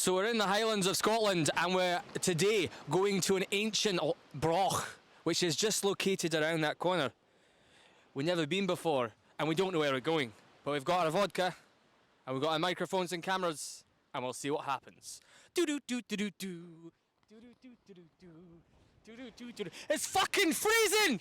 So we're in the Highlands of Scotland and we're today going to an ancient Broch, which is just located around that corner. We've never been before and we don't know where we're going, but we've got our vodka and we've got our microphones and cameras and we'll see what happens. It's fucking freezing!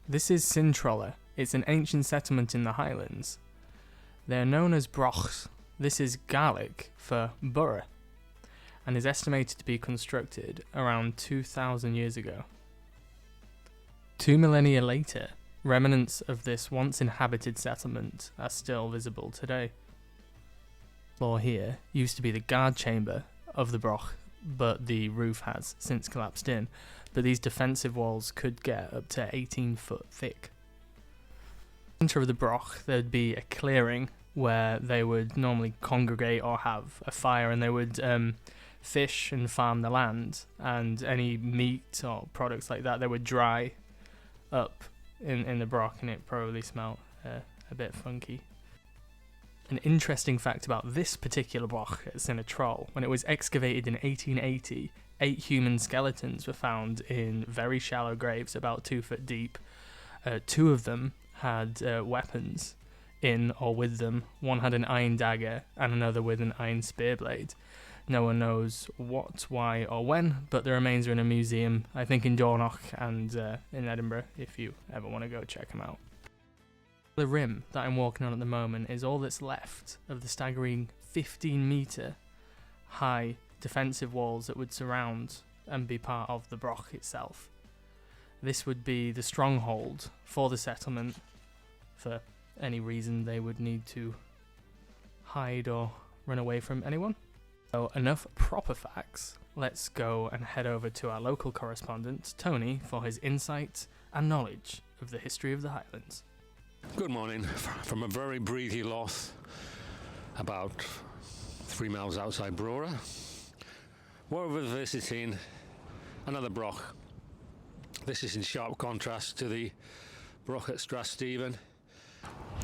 This is Cinnamon Trolla. It's an ancient settlement in the Highlands. They're known as Brochs. This is Gaelic for Brora, and is estimated to be constructed around 2,000 years ago. 2 millennia later, remnants of this once inhabited settlement are still visible today. The floor here used to be the guard chamber of the Broch, but the roof has since collapsed in. But these defensive walls could get up to 18 foot thick. In the centre of the Broch, there'd be a clearing where they would normally congregate or have a fire, and they would fish and farm the land, and any meat or products like that, they would dry up in the Broch, and it probably smelt a bit funky. An interesting fact about this particular Broch at Cinnamon Trolla: when it was excavated in 1880, 8 human skeletons were found in very shallow graves about 2 foot deep. 2 of them had weapons in or with them. One had an iron dagger and another with an iron spear blade. No one knows what, why or when, but the remains are in a museum, I think in Broch and in Edinburgh, if you ever want to go check them out. The rim that I'm walking on at the moment is all that's left of the staggering 15-metre high defensive walls that would surround and be part of the Broch itself. This would be the stronghold for the settlement for any reason they would need to hide or run away from anyone. So enough proper facts, let's go and head over to our local correspondent, Tony, for his insight and knowledge of the history of the Highlands. Good morning from a very breezy loth about 3 miles outside Brora. We're visiting another Broch. This is in sharp contrast to the Broch at Stratsteven.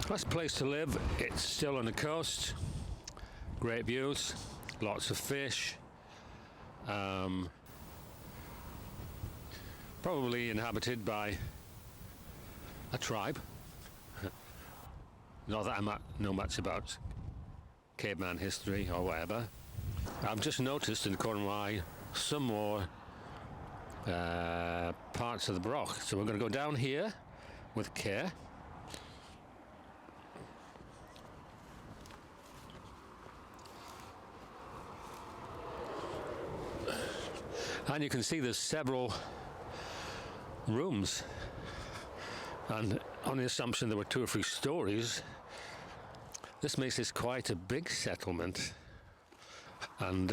Nice place to live. It's still on the coast. Great views, lots of fish. Probably inhabited by a tribe. Not that I know much about caveman history or whatever. I've just noticed in the corner of my eye some more parts of the Broch. So we're going to go down here with care. And you can see there's several rooms. And on the assumption there were 2 or 3 stories, this makes this quite a big settlement. And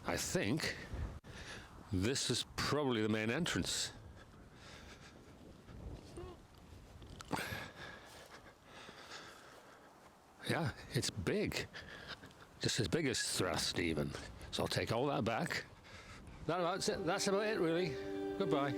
I think this is probably the main entrance. Yeah, it's big. Just as big as Stratsteven. So I'll take all that back. That's it. That's about it, really. Goodbye.